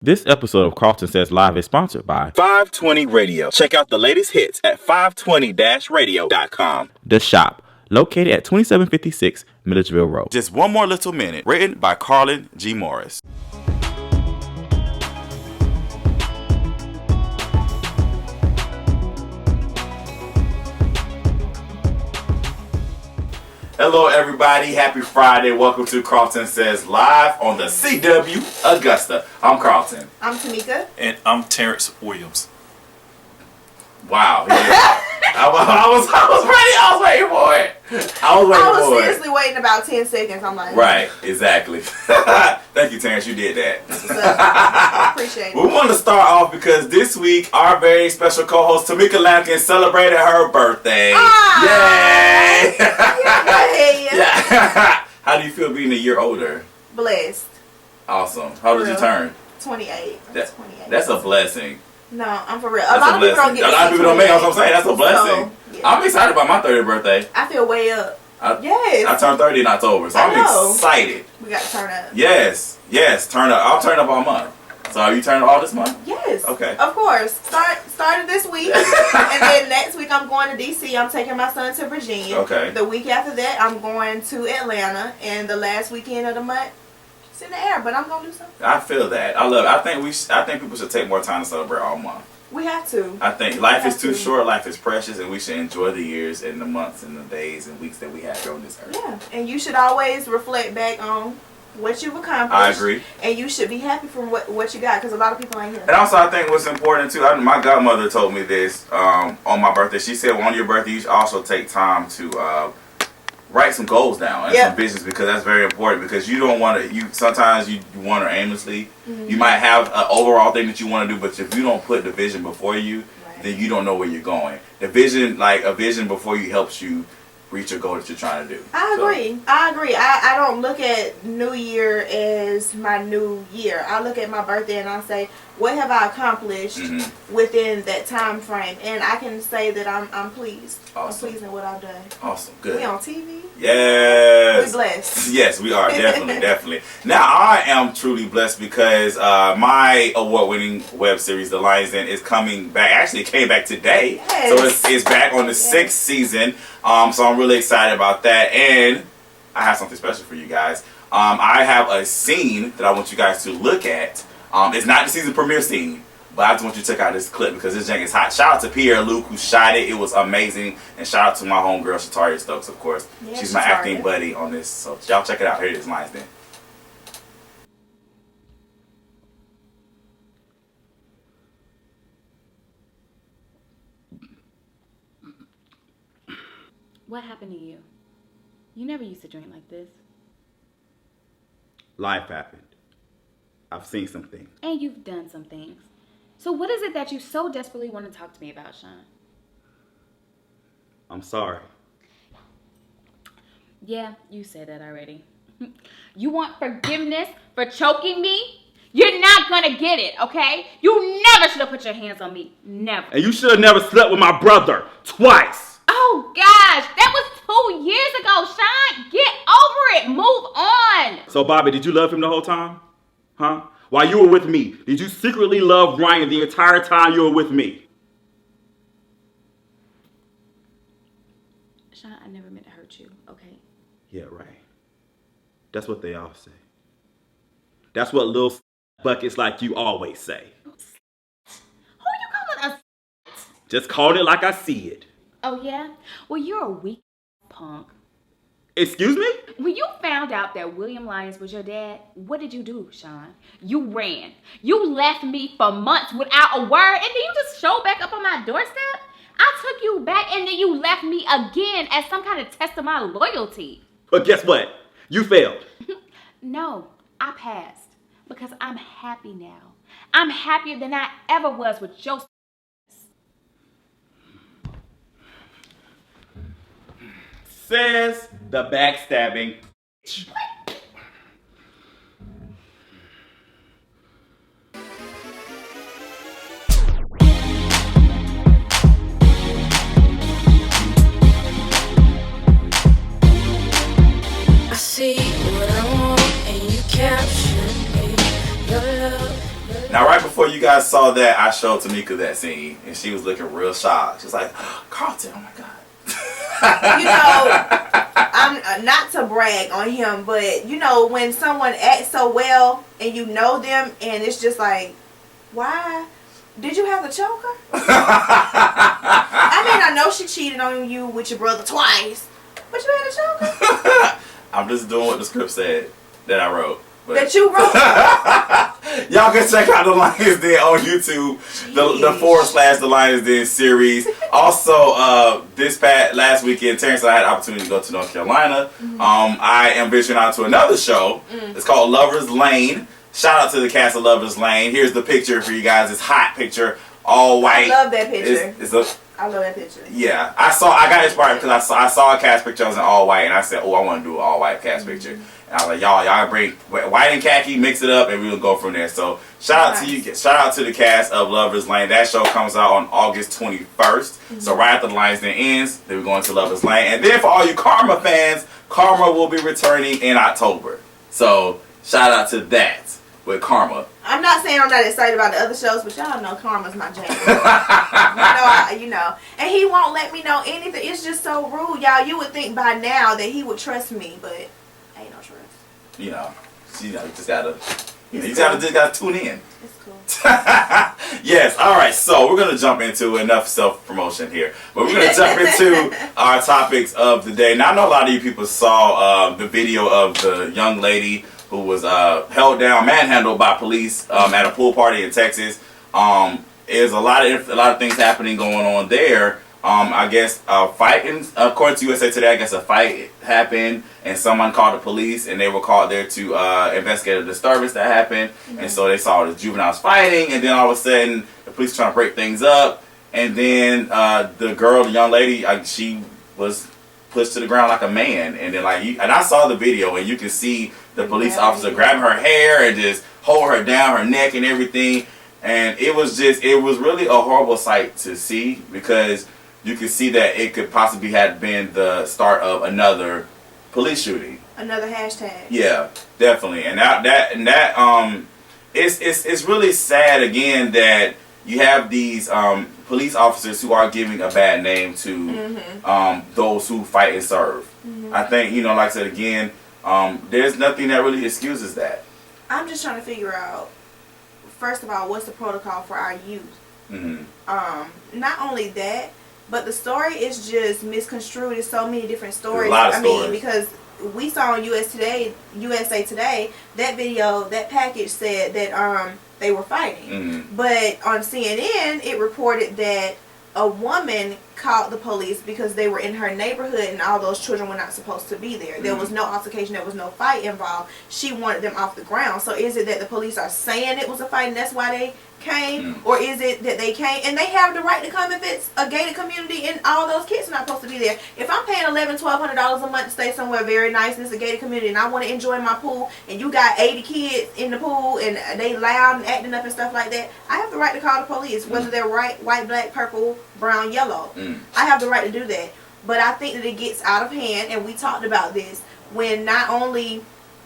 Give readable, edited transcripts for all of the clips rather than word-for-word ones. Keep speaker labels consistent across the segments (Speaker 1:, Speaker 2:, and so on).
Speaker 1: This episode of Karlton Says Live is sponsored by 520 Radio. Check out the latest hits at 520-radio.com. The Shop, located at 2756 Milledgeville Road. Just One More Little Minute, written by Karlton G. Morris. Hello, everybody. Happy Friday. Welcome to Karlton Says Live on the CW Augusta. I'm Karlton.
Speaker 2: I'm Tamika.
Speaker 3: And I'm Terrence Williams.
Speaker 1: Wow. Yeah. I was ready. I was waiting for it. I was
Speaker 2: seriously waiting about 10 seconds. I'm like,
Speaker 1: right. Exactly. Thank you, Terrence. You did that.
Speaker 2: I appreciate it.
Speaker 1: We want to start off because this week our very special co-host Tamika Lampkin celebrated her birthday. Yay!
Speaker 2: Yay!
Speaker 1: Yeah. How do you feel being a year older?
Speaker 2: Blessed.
Speaker 1: Awesome. How did you turn?
Speaker 2: 28. 28.
Speaker 1: That's a blessing.
Speaker 2: No, I'm for real. A lot of people don't get
Speaker 1: A lot of people don't make it. That's what I'm saying. That's a blessing.
Speaker 2: So, yeah.
Speaker 1: I'm excited about my 30th birthday.
Speaker 2: I feel way up. Yes.
Speaker 1: I turned 30 in October, so I'm excited.
Speaker 2: We got to turn up.
Speaker 1: Yes, turn up. I'll turn up all month. So are you turning all this month?
Speaker 2: Yes.
Speaker 1: Okay.
Speaker 2: Of course. Started this week. And then next week I'm going to D.C. I'm taking my son to Virginia.
Speaker 1: Okay.
Speaker 2: The week after that I'm going to Atlanta. And the last weekend of the month, it's in the air, but I'm going to do something.
Speaker 1: I feel that. I love it. I think people should take more time to celebrate all month.
Speaker 2: We have to.
Speaker 1: I think life is too short, life is precious, and we should enjoy the years and the months and the days and weeks that we have on this earth.
Speaker 2: Yeah, and you should always reflect back on what you've accomplished.
Speaker 1: I agree.
Speaker 2: And you should be happy for what you got, because a lot of people ain't here.
Speaker 1: And also, I think what's important too, my godmother told me this on my birthday. She said, on your birthday, you should also take time to write some goals down and some visions, because that's very important, because you don't want to, sometimes you wander aimlessly. You might have an overall thing that you want to do, but if you don't put the vision before you, then you don't know where you're going. The vision, like a vision before you, helps you reach your goal that you're trying to do.
Speaker 2: I agree. I don't look at New Year as my new year. I look at my birthday and I say, what have I accomplished within that time frame? And I can say that I'm pleased.
Speaker 1: Awesome.
Speaker 2: I'm pleased in what I've done.
Speaker 1: Awesome. Good.
Speaker 2: We on TV?
Speaker 1: Yes.
Speaker 2: We're blessed.
Speaker 1: Yes, we are. Definitely. Now, I am truly blessed because my award-winning web series, The Lion's Den, is coming back. Actually, it came back today.
Speaker 2: Yes.
Speaker 1: So it's back on the 6th season. So I'm really excited about that. And I have something special for you guys. I have a scene that I want you guys to look at. It's not the season premiere scene, but I just want you to check out this clip because this jank is hot. Shout out to Pierre Luke who shot it. It was amazing. And shout out to my homegirl, Shataria Stokes, of course. Yeah, she's my acting buddy on this. So y'all check it out. Here it is, Lion's Den.
Speaker 4: What happened to you? You never used to drink like this.
Speaker 1: Life happened. I've seen some things.
Speaker 4: And you've done some things. So what is it that you so desperately want to talk to me about, Sean?
Speaker 1: I'm sorry.
Speaker 4: Yeah, you said that already. You want forgiveness for choking me? You're not gonna get it, okay? You never should have put your hands on me. Never.
Speaker 1: And you should have never slept with my brother twice.
Speaker 4: Oh, gosh. That was 2 years ago, Sean. Get over it. Move on.
Speaker 1: So, Bobby, did you love him the whole time? Huh? While you were with me, did you secretly love Ryan the entire time you were with me?
Speaker 4: Sean, I never meant to hurt you, okay?
Speaker 1: Yeah, right. That's what they all say. That's what little buckets like you always say.
Speaker 4: Who you calling a
Speaker 1: Just call it like I see it.
Speaker 4: Oh, yeah? Well, you're a weak punk.
Speaker 1: Excuse me?
Speaker 4: When you found out that William Lyons was your dad, what did you do, Sean? You ran. You left me for months without a word, and then you just showed back up on my doorstep? I took you back, and then you left me again as some kind of test of my loyalty.
Speaker 1: But guess what? You failed.
Speaker 4: No, I passed. Because I'm happy now. I'm happier than I ever was with your
Speaker 1: Says the backstabbing.
Speaker 5: I see what I want and you capture me. Your love.
Speaker 1: Now, right before you guys saw that, I showed Tamika that scene, and she was looking real shocked. She was like, Karlton, oh my God.
Speaker 2: You know, I'm not to brag on him, but you know, when someone acts so well and you know them, and it's just like, why did you have to choke her? I mean, I know she cheated on you with your brother twice, but you had to choke her.
Speaker 1: I'm just doing what the script said that I wrote. But.
Speaker 2: That you wrote.
Speaker 1: Y'all can check out the Lions Den on YouTube. The / the Lions Den series. Also, last weekend, Terrence and I had the opportunity to go to North Carolina. I am venturing out to another show. It's called Lover's Lane. Shout out to the cast of Lover's Lane. Here's the picture for you guys. This hot picture, all white.
Speaker 2: I love that picture. I love that picture.
Speaker 1: Yeah, I got inspired because I saw a cast picture. I was in all white, and I said, "Oh, I want to do an all white cast picture." And I was like, y'all bring white and khaki, mix it up, and we'll go from there. So shout out to you, shout out to the cast of Lover's Lane. That show comes out on August 21st. So right after the Lions Den ends, then we're going to Lover's Lane. And then for all you Karma fans, Karma will be returning in October. So shout out to that with Karma.
Speaker 2: I'm not saying I'm not excited about the other shows, but y'all know Karma's my jam. you know. And he won't let me know anything. It's just so rude, y'all. You would think by now that he would trust me, but ain't no trust.
Speaker 1: You know, you just gotta tune in.
Speaker 2: It's cool.
Speaker 1: Yes, alright, so we're gonna jump into enough self-promotion here. But we're gonna jump into our topics of the day. Now I know a lot of you people saw the video of the young lady who was held down, manhandled by police at a pool party in Texas. There's a lot of things happening going on there. I guess fighting, according to USA Today, I guess a fight happened and someone called the police and they were called there to investigate a disturbance that happened. And so they saw the juveniles fighting, and then all of a sudden the police trying to break things up, and then the young lady, she was pushed to the ground like a man, and then and I saw the video and you can see the police officer grabbing her hair and just hold her down, her neck and everything. And it was really a horrible sight to see, because you can see that it could possibly have been the start of another police shooting.
Speaker 2: Another hashtag.
Speaker 1: Yeah, definitely. And it's really sad again that you have these police officers who are giving a bad name to those who fight and serve. I think, like I said again, there's nothing that really excuses that.
Speaker 2: I'm just trying to figure out, first of all, what's the protocol for our youth? Not only that, but the story is just misconstrued. There's so many different stories. I mean, because we saw on USA Today, that video, that package said that they were fighting. But on CNN, it reported that a woman called the police because they were in her neighborhood and all those children were not supposed to be there. There was no altercation, there was no fight involved. She wanted them off the ground. So is it that the police are saying it was a fight and that's why they came? Or is it that they came and they have the right to come if it's a gated community and all those kids are not supposed to be there? If I'm paying $1,100-$1,200 a month to stay somewhere very nice and it's a gated community and I want to enjoy my pool, and you got 80 kids in the pool and they loud and acting up and stuff like that, I have the right to call the police, whether they're white, black, purple, brown, yellow. I have the right to do that. But I think that it gets out of hand, and we talked about this, when not only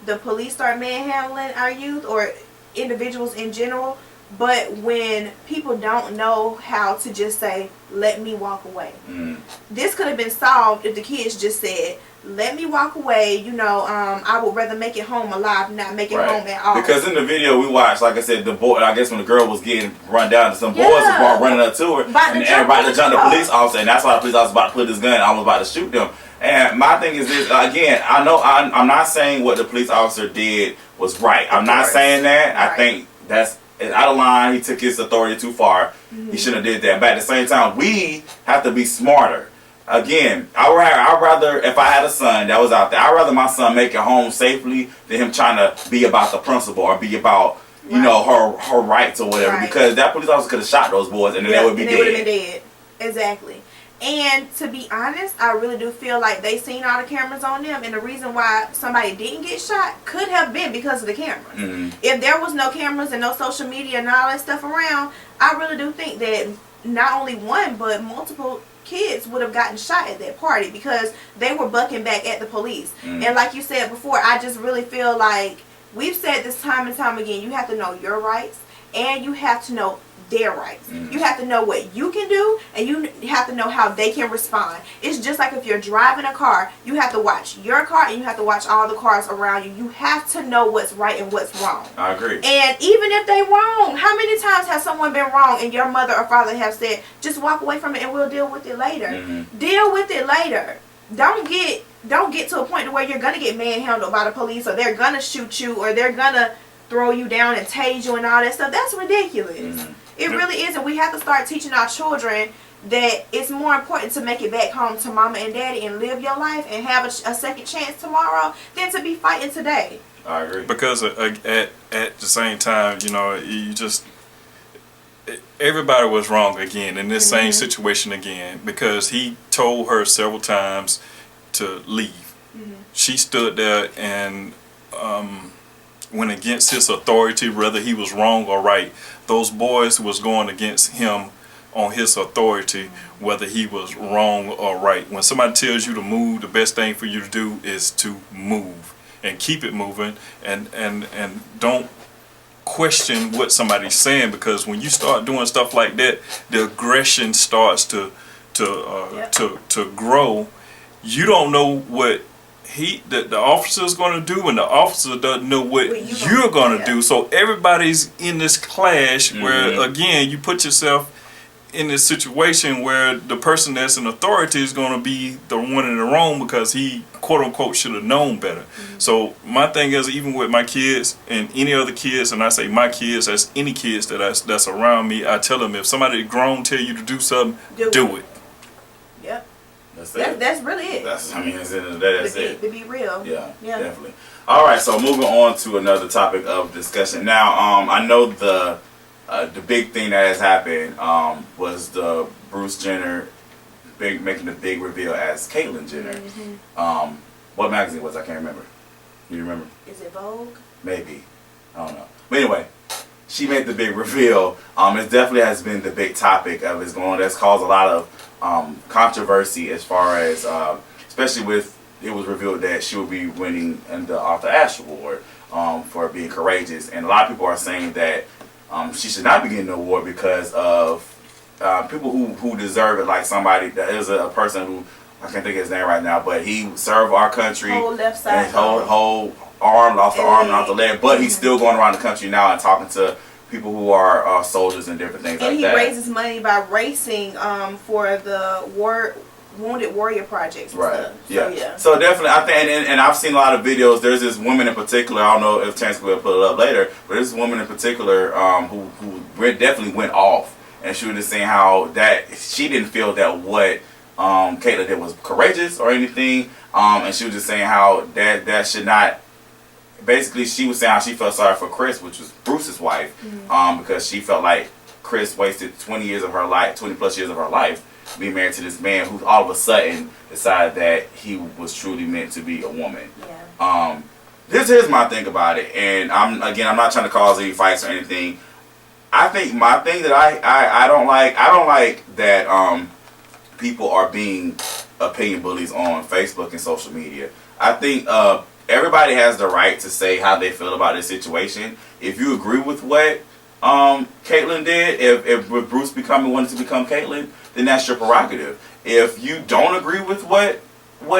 Speaker 2: the police start manhandling our youth or individuals in general, but when people don't know how to just say, let me walk away. This could have been solved if the kids just said, let me walk away, I would rather make it home alive, not make it home at all.
Speaker 1: Because in the video we watched, like I said, the boy, I guess when the girl was getting run down, some boys were running up to her, and everybody to jump the police officer, and that's why the police officer was about to put his gun, I was about to shoot them. And my thing is this, again, I know I'm not saying what the police officer did was right. I'm not saying that. I think that's out of line. He took his authority too far. He shouldn't have did that. But at the same time, we have to be smarter. Again, I'd rather, if I had a son that was out there, I'd rather my son make it home safely than him trying to be about the principal or be about, her rights or whatever. Because that police officer could have shot those boys and then they would be dead. They would have been dead.
Speaker 2: Exactly. And to be honest, I really do feel like they seen all the cameras on them, and the reason why somebody didn't get shot could have been because of the cameras. If there was no cameras and no social media and all that stuff around, I really do think that not only one but multiple kids would have gotten shot at that party because they were bucking back at the police. And like you said before, I just really feel like we've said this time and time again, you have to know your rights and you have to know their rights. You have to know what you can do, and you have to know how they can respond. It's just like if you're driving a car, you have to watch your car and you have to watch all the cars around you. You have to know what's right and what's wrong.
Speaker 1: I agree.
Speaker 2: And even if they wrong, how many times has someone been wrong and your mother or father have said, just walk away from it and we'll deal with it later. Deal with it later. Don't get to a point where you're gonna get manhandled by the police, or they're gonna shoot you, or they're gonna throw you down and tase you and all that stuff. That's ridiculous. It really is, and we have to start teaching our children that it's more important to make it back home to mama and daddy and live your life and have a second chance tomorrow than to be fighting today.
Speaker 1: I agree.
Speaker 3: Because at the same time, you know, you just, everybody was wrong again in this same situation again, because he told her several times to leave. She stood there and went against his authority, whether he was wrong or right. Those boys was going against him on his authority, whether he was wrong or right. When somebody tells you to move, the best thing for you to do is to move and keep it moving, and don't question what somebody's saying, because when you start doing stuff like that, the aggression starts to grow. You don't know what the officer's going to do, and the officer doesn't know what you're going to do. So everybody's in this clash where, again, you put yourself in this situation where the person that's in authority is going to be the one in the wrong because he, quote unquote, should have known better. So my thing is, even with my kids and any other kids, and I say my kids, that's any kids that's around me, I tell them, if somebody grown tell you to do something, do it.
Speaker 2: Yep.
Speaker 1: That's
Speaker 2: really it.
Speaker 1: I mean, at the end of the day, that's it.
Speaker 2: To be real.
Speaker 1: Yeah, definitely. All right, so moving on to another topic of discussion. Now, I know the big thing that has happened was the Bruce Jenner making the big reveal as Caitlyn Jenner. What magazine was it? I can't remember. You remember?
Speaker 2: Is it Vogue?
Speaker 1: Maybe. I don't know. But anyway, she made the big reveal. It definitely has been the big topic of it's going. That's caused a lot of controversy as far as, especially with it was revealed that she will be winning the Arthur Ashe Award for being courageous, and a lot of people are saying that she should not be getting the award because of people who deserve it, like somebody that is a person who I can't think of his name right now, but he served our country.
Speaker 2: Whole left side.
Speaker 1: And whole arm, lost the arm and off the leg, but he's still going around the country now and talking to people who are soldiers and different things like that.
Speaker 2: And he raises money by racing for the Wounded Warrior projects and stuff.
Speaker 1: Yeah. So definitely, I think, and I've seen a lot of videos. There's this woman in particular. I don't know if Chance will put it up later, but there's this woman in particular who definitely went off, and she was just saying how that she didn't feel that what Caitlyn did was courageous or anything, and she was just saying how that should not. Basically, she was saying how she felt sorry for Chris, which was Bruce's wife, because she felt like Chris wasted 20 plus years of her life being married to this man who all of a sudden decided that he was truly meant to be a woman. Here's my thing about it, and I'm not trying to cause any fights or anything. I think my thing that I don't like that people are being opinion bullies on Facebook and social media. I think everybody has the right to say how they feel about this situation. If you agree with what Caitlyn did, if Bruce wanted to become Caitlyn, then that's your prerogative. If you don't agree with what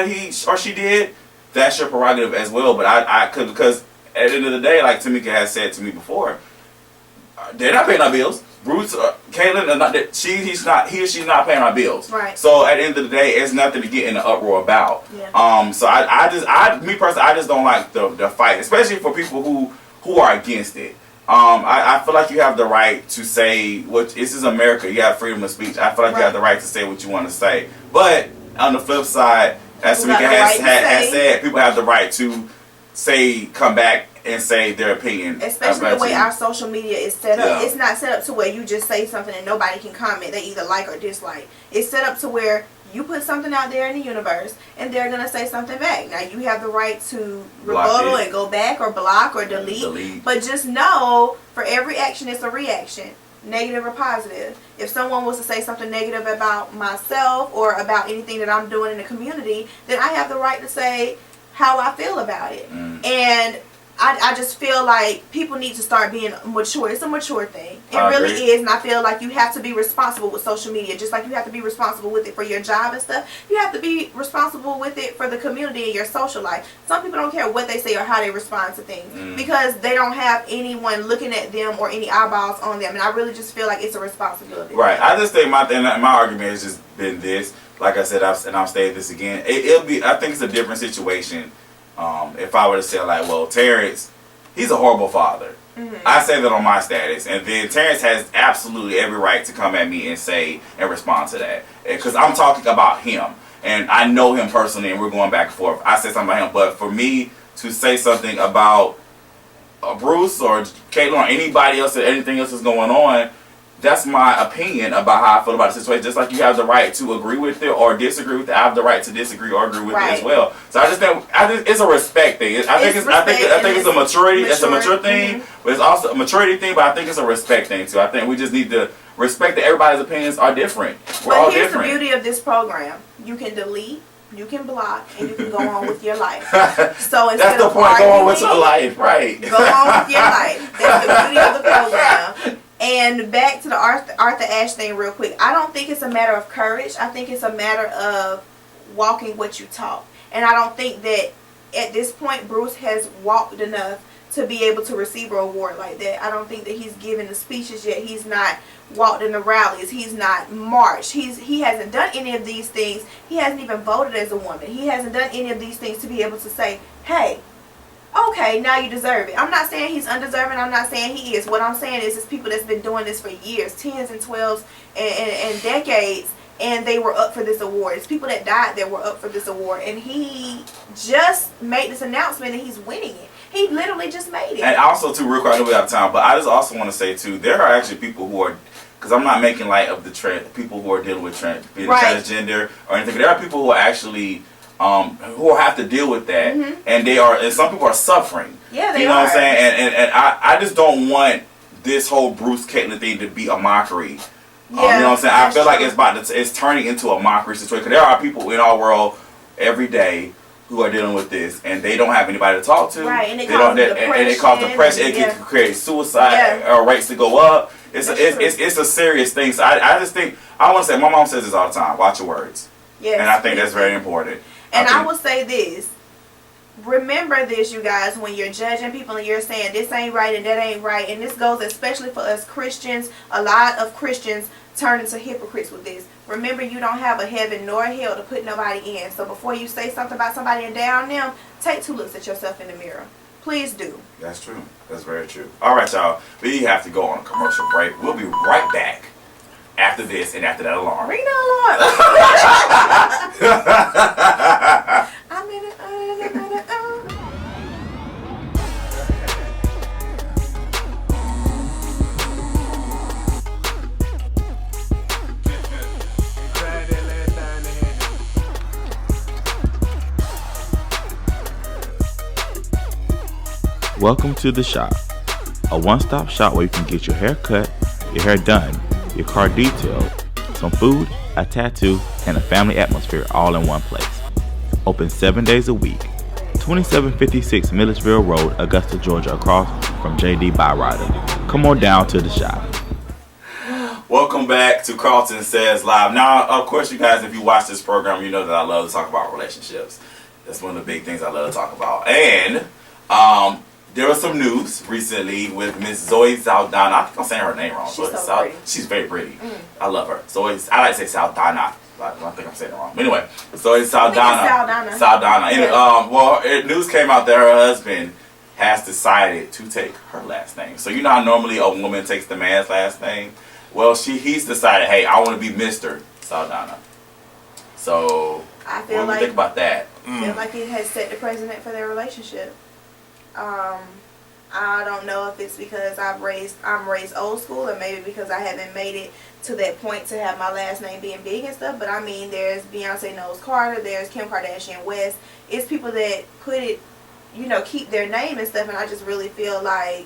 Speaker 1: he or she did, that's your prerogative as well. But I could, because at the end of the day, like Tamika has said to me before, they're not paying our bills. Bruce, Caitlyn, he or she's not paying our bills.
Speaker 2: Right.
Speaker 1: So at the end of the day, it's nothing to get in an uproar about. So me personally, I just don't like the fight, especially for people who are against it. I feel like you have the right to say this is America. You have freedom of speech. I feel like you have the right to say what you want to say. But on the flip side, as Tamika has said, people have the right to come back and say their opinion.
Speaker 2: Especially the way our social media is set up. It's not set up to where you just say something and nobody can comment. They either like or dislike. It's set up to where you put something out there in the universe and they're going to say something back. Now, you have the right to rebuttal and go back or block or delete. But just know, for every action, it's a reaction. Negative or positive. If someone was to say something negative about myself or about anything that I'm doing in the community, then I have the right to say how I feel about it. And I just feel like people need to start being mature. It's a mature thing. It
Speaker 1: I
Speaker 2: really
Speaker 1: agree.
Speaker 2: is. And I feel like you have to be responsible with social media. Just like you have to be responsible with it for your job and stuff. You have to be responsible with it for the community and your social life. Some people don't care what they say or how they respond to things. Because they don't have anyone looking at them or any eyeballs on them. And I really just feel like it's a responsibility.
Speaker 1: Right. I just think my argument has just been this. Like I said, I'll say this again. It'll be. I think it's a different situation. If I were to say like, well, Terrence, he's a horrible father. I say that on my status, and then Terrence has absolutely every right to come at me and say and respond to that, because I'm talking about him, and I know him personally, and we're going back and forth. I said something about him, but for me to say something about Bruce or Caitlin or anybody else or anything else that's going on, that's my opinion about how I feel about the situation. Just like you have the right to agree with it or disagree with it, I have the right to disagree or agree with it as well. So I think it's a respect thing. I think it's a maturity. It's a mature thing, but it's also a maturity thing. But I think it's a respect thing too. I think we just need to respect that everybody's opinions are different. We're all different.
Speaker 2: But here's the beauty of this program: you can delete, you can block, and you can go on with your life. So instead
Speaker 1: that's the
Speaker 2: of
Speaker 1: point. Go on with your life, right?
Speaker 2: Go on with your life. That's the beauty of the program. And back to the Arthur Ashe thing real quick. I don't think it's a matter of courage. I think it's a matter of walking what you talk. And I don't think that at this point Bruce has walked enough to be able to receive an award like that. I don't think that he's given the speeches yet. He's not walked in the rallies. He's not marched. He hasn't done any of these things. He hasn't even voted as a woman. He hasn't done any of these things to be able to say, hey, okay, now you deserve it. I'm not saying he's undeserving. I'm not saying he is. What I'm saying is it's people that's been doing this for years, 10s and 12s and decades, and they were up for this award. It's people that died that were up for this award. And he just made this announcement and he's winning it. He literally just made it.
Speaker 1: And also, too, real quick, I know we have time, but I just also want to say, too, there are actually people who are, because I'm not making light of the people who are dealing with being transgender or anything, but there are people who are actually who will have to deal with that, and some people are suffering.
Speaker 2: Yeah, they
Speaker 1: you know
Speaker 2: are.
Speaker 1: what I'm saying? And I just don't want this whole Bruce Caitlin thing to be a mockery. You know what I'm saying? I feel like it's turning into a mockery situation. There are people in our world every day who are dealing with this, and they don't have anybody to talk to.
Speaker 2: Right, and it
Speaker 1: causes depression. It can create suicide rates to go up. It's a serious thing. So I just think, I want to say, my mom says this all the time: watch your words.
Speaker 2: Yes,
Speaker 1: and I think that's very important.
Speaker 2: And I will say this. Remember this, you guys, when you're judging people and you're saying this ain't right and that ain't right, and this goes especially for us Christians. A lot of Christians turn into hypocrites with this. Remember, you don't have a heaven nor a hell to put nobody in. So before you say something about somebody and down them, take 2 looks at yourself in the mirror. Please do. That's
Speaker 1: true. That's very true. All right, y'all. We have to go on a commercial break. We'll be right back after this and after that alarm.
Speaker 2: Ring the alarm. I'm in it.
Speaker 5: Welcome to The Shop, a one-stop shop where you can get your hair cut, your hair done, your car detailed, some food, a tattoo, and a family atmosphere all in one place. Open 7 days a week. 2756 Milledgeville Road, Augusta, Georgia, across from JD Byrider. Come on down to The Shop.
Speaker 1: Welcome back to Karlton Says Live. Now, of course, you guys, if you watch this program, you know that I love to talk about relationships. That's one of the big things I love to talk about. And there was some news recently with Miss Zoe Saldana. I think I'm saying her name wrong.
Speaker 2: She's so pretty.
Speaker 1: She's very pretty. I love her. I like to say Saldana. I think I'm saying it wrong. But anyway, Zoe Saldana. Saldana. And, news came out that her husband has decided to take her last name. So you know how normally a woman takes the man's last name? Well, he's decided, hey, I want to be Mr. Saldana. So what do you think about that?
Speaker 2: I feel like it has set the precedent for their relationship. I don't know if it's because I'm raised old school, or maybe because I haven't made it to that point to have my last name being big and stuff. But I mean, there's Beyonce Knowles Carter, there's Kim Kardashian West. It's people that put it, keep their name and stuff. And I just really feel like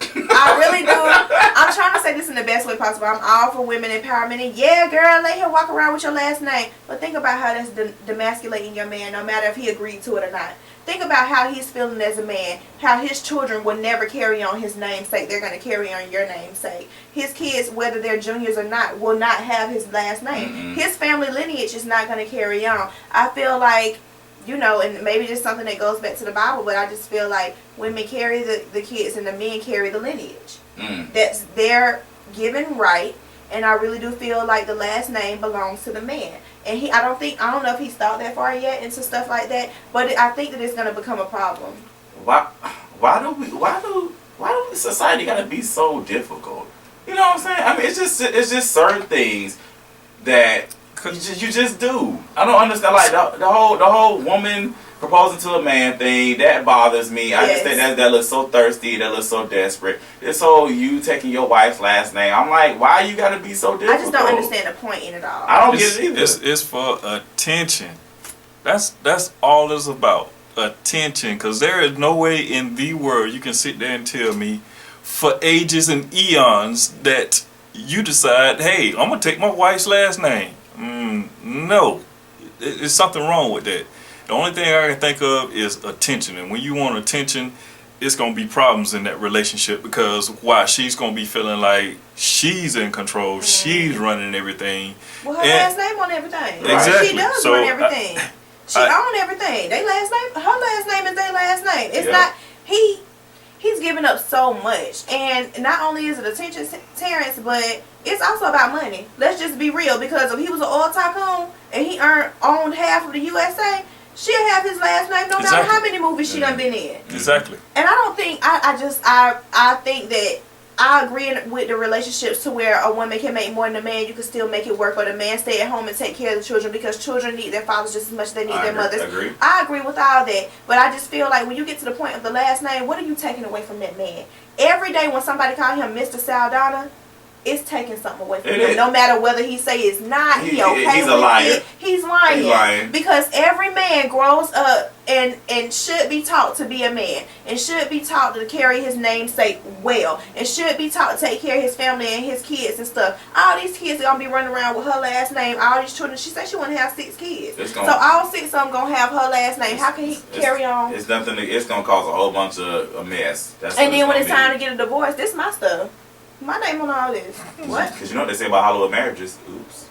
Speaker 2: I really do. I'm trying to I say this in the best way possible. I'm all for women empowerment. And yeah, girl, let him walk around with your last name. But think about how that's demasculating your man, no matter if he agreed to it or not. Think about how he's feeling as a man. How his children will never carry on his namesake. They're going to carry on your namesake. His kids, whether they're juniors or not, will not have his last name. Mm-hmm. His family lineage is not going to carry on. I feel like, you know, and maybe just something that goes back to the Bible, but I just feel like women carry the kids and the men carry the lineage. That's their given right, and I really do feel like the last name belongs to the man. And I don't know if he's thought that far yet into stuff like that, but I think that it's going to become a problem.
Speaker 1: Why do society got to be so difficult? You know what I'm saying? I mean, it's just certain things that you just do. I don't understand, like the whole woman proposing to a man thing, that bothers me. I just think that looks so thirsty, that looks so desperate. This whole you taking your wife's last name, I'm like, why you gotta be so difficult?
Speaker 2: I just don't understand the point in it all.
Speaker 1: I don't get it either.
Speaker 3: It's for attention. That's all it's about. Attention. Because there is no way in the world you can sit there and tell me for ages and eons that you decide, hey, I'm gonna take my wife's last name. No. There's something wrong with that. The only thing I can think of is attention, and when you want attention, it's gonna be problems in that relationship because she's gonna be feeling like she's in control, she's running everything.
Speaker 2: Well, her last name on everything.
Speaker 3: Exactly.
Speaker 2: She does run everything. She owns everything. Her last name is their last name. It's not he's giving up so much, and not only is it attention, Terrence, but it's also about money. Let's just be real, because if he was an oil tycoon and he owned half of the USA, she'll have his last name no matter how many movies she done been in.
Speaker 3: Exactly.
Speaker 2: And I don't think, I think that I agree with the relationships to where a woman can make more than a man. You can still make it work, or the man stay at home and take care of the children, because children need their fathers just as much as they need their mothers. I agree with all that. But I just feel like when you get to the point of the last name, what are you taking away from that man? Every day when somebody calls him Mr. Saldana, it's taking something away from him. No matter whether he say it's not, he's a liar. He's lying. Because every man grows up and should be taught to be a man, and should be taught to carry his namesake well, and should be taught to take care of his family and his kids and stuff. All these kids are gonna be running around with her last name. All these children. She said she want to have 6 kids, so all 6 of them gonna have her last name. How can he carry on?
Speaker 1: It's nothing. It's gonna cause a whole bunch of a mess.
Speaker 2: And then when it's time to get a divorce, this is my stuff. My name on all this. What?
Speaker 1: Because you know what they say about Hollywood marriages. Oops.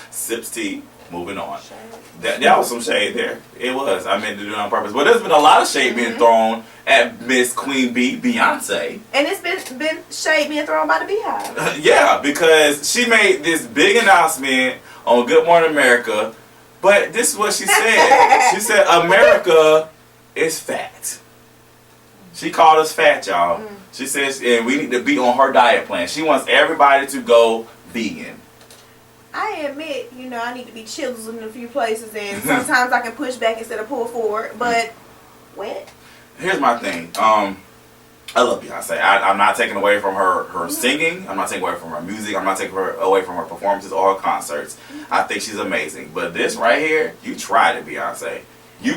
Speaker 1: Sips tea. Moving on. That was some shade there. It was. I meant to do it on purpose. But there's been a lot of shade being thrown at Miss Queen Bee, Beyonce.
Speaker 2: And it's been shade being thrown by the Beehive.
Speaker 1: Yeah, because she made this big announcement on Good Morning America. But this is what she said. She said, America is fat. She called us fat, y'all. She says, and we need to be on her diet plan. She wants everybody to go vegan.
Speaker 2: I admit, I need to be chiseled in a few places, and sometimes I can push back instead of pull forward. But what?
Speaker 1: Here's my thing. I love Beyonce. I'm not taking away from her singing. I'm not taking away from her music. I'm not taking away from her performances or her concerts. I think she's amazing. But this right here, you tried it, Beyonce.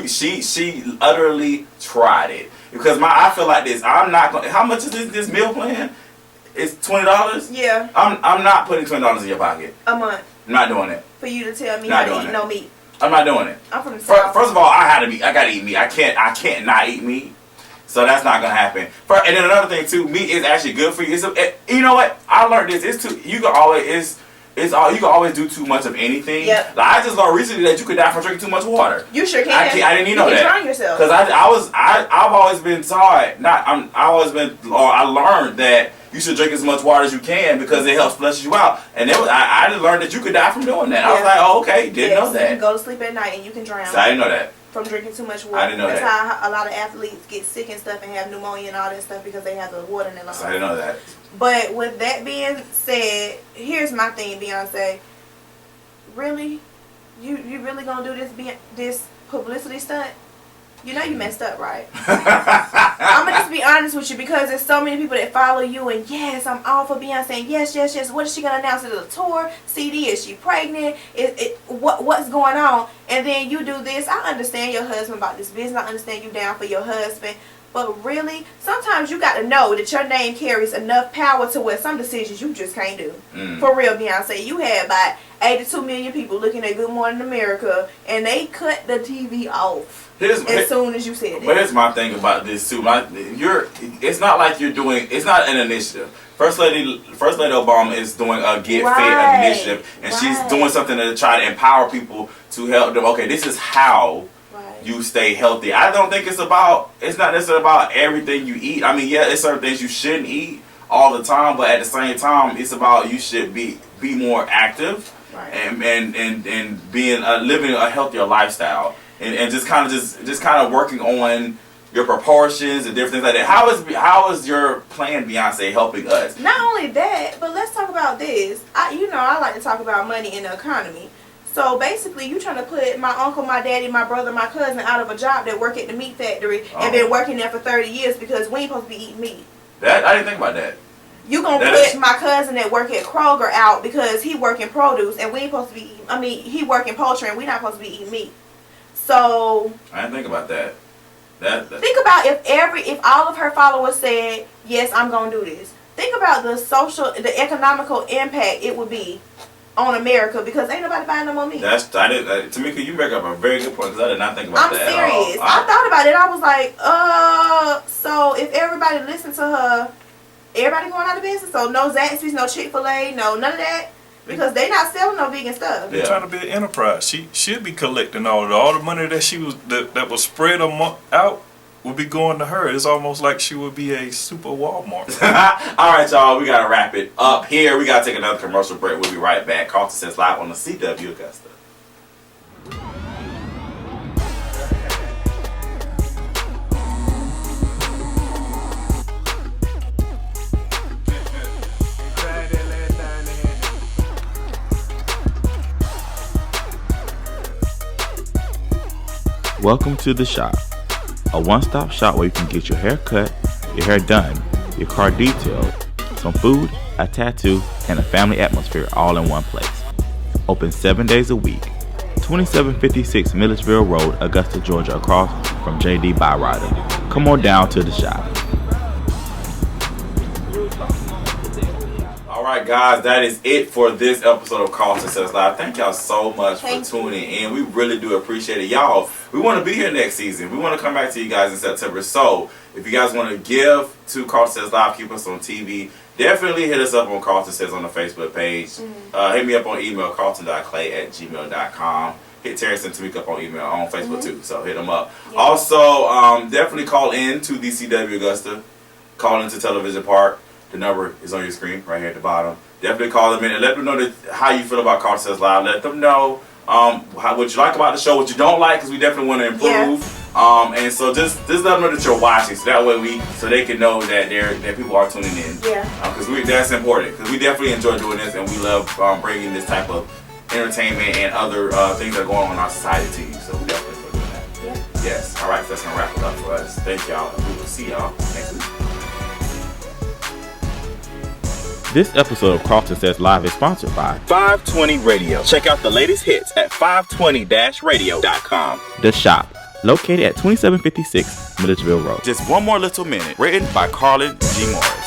Speaker 1: She utterly tried it. Because I feel like this. I'm not going. How much is this meal plan? It's $20.
Speaker 2: Yeah.
Speaker 1: I'm not putting $20 in your pocket
Speaker 2: a month.
Speaker 1: I'm not doing it.
Speaker 2: For you to tell me not to eat no meat.
Speaker 1: I'm not doing it.
Speaker 2: I'm from the South.
Speaker 1: First of all, I gotta eat meat. I can't not eat meat. So that's not gonna happen. And then another thing too, meat is actually good for you. You know what? I learned this. You can always do too much of anything.
Speaker 2: Yep.
Speaker 1: Like, I just learned recently that you could die from drinking too much water.
Speaker 2: You sure can.
Speaker 1: I didn't even know that.
Speaker 2: You can drown yourself.
Speaker 1: Because I've always been taught. I learned that you should drink as much water as you can because it helps flush you out. And I just learned that you could die from doing that. Yeah. I was like, oh, okay, didn't know that.
Speaker 2: You can go to sleep at night and you can drown.
Speaker 1: So I didn't know that.
Speaker 2: From drinking too much water.
Speaker 1: I didn't know
Speaker 2: That's
Speaker 1: that.
Speaker 2: How a lot of athletes get sick and stuff and have pneumonia and all that stuff because they have the water in their lungs.
Speaker 1: So I didn't know that.
Speaker 2: But with that being said, here's my thing, Beyonce. Really? You really gonna do this publicity stunt? You know you messed up, right? I'm gonna just be honest with you, because there's so many people that follow you, and yes, I'm all for Beyonce, and yes. What is she gonna announce? Is it a tour? CD? Is she pregnant? What's going on? And then you do this. I understand your husband about this business. I understand you down for your husband, But really, sometimes you got to know that your name carries enough power to where some decisions you just can't do. For real, Beyonce, you had about 82 million people looking at Good Morning America, and they cut the TV off as soon as you said it.
Speaker 1: But here's my thing about this too. It's not like you're doing. It's not an initiative. First Lady Obama is doing a Get Fit initiative, and she's doing something to try to empower people to help them. Okay, this is how you stay healthy. I don't think it's not necessarily about everything you eat. I mean, yeah, it's certain things you shouldn't eat all the time, but at the same time, it's about you should be more active and being living a healthier lifestyle, and just kind of working on your proportions and different things like that. How is your plan, Beyonce, helping us?
Speaker 2: Not only that, but let's talk about this. I like to talk about money in the economy. So basically, you trying to put my uncle, my daddy, my brother, my cousin out of a job that work at the meat factory and been working there for 30 years because we ain't supposed to be eating meat.
Speaker 1: I didn't think about that.
Speaker 2: You gonna put my cousin that work at Kroger out because he work in produce and we ain't supposed to be eating, he work in poultry and we not supposed to be eating meat. So
Speaker 1: I didn't think about that.
Speaker 2: Think about if all of her followers said, yes, I'm gonna do this. Think about the economical impact it would be on America, because ain't nobody buying no more meat.
Speaker 1: Tamika, you bring up a very good point, because I did not think about that
Speaker 2: at all. I'm serious. I thought about it. I was like, so if everybody listened to her, everybody going out of business? So no Zaxby's, no Chick-fil-A, no none of that? Because they not selling no vegan stuff.
Speaker 3: They're trying to be an enterprise. She should be collecting all the money that that was spread out would be going to her. It's almost like she would be a super Walmart.
Speaker 1: All right, y'all. We got to wrap it up here. We got to take another commercial break. We'll be right back. Karlton Says Live on the CW Augusta.
Speaker 5: Welcome to The Shop, a one-stop shop where you can get your hair cut, your hair done, your car detailed, some food, a tattoo, and a family atmosphere all in one place. Open 7 days a week. 2756 Milledgeville Road, Augusta, Georgia, across from J.D. Byrider. Come on down to The Shop.
Speaker 1: Alright guys, that is it for this episode of Karlton Says Live. Thank y'all so much for tuning in. We really do appreciate it. Y'all, we want to be here next season. We want to come back to you guys in September. So, if you guys want to give to Karlton Says Live, keep us on TV, definitely hit us up on Karlton Says on the Facebook page. Hit me up on email, karlton.clay@gmail.com. Hit Terrence and Tamika up on email, on Facebook too. So, hit them up. Yeah. Also, definitely call in to DCW Augusta. Call into Television Park. The number is on your screen right here at the bottom. Definitely call them in and let them know how you feel about Karlton Says Live. Let them know what you like about the show, what you don't like, because we definitely want to improve. Yeah. And so just let them know that you're watching, so that way so they can know that people are tuning in. Yeah. Because that's important. Because we definitely enjoy doing this, and we love bringing this type of entertainment and other things that are going on in our society to you. So we definitely enjoy doing that. Yeah. Yes. All right. That's gonna wrap it up for us. Thank y'all. And we will see y'all next week.
Speaker 5: This episode of Karlton Says Live is sponsored by
Speaker 6: 520 Radio. Check out the latest hits at 520-radio.com.
Speaker 5: The Shop, located at 2756 Milledgeville Road.
Speaker 1: Just one more little minute. Written by Carlin G. Morris.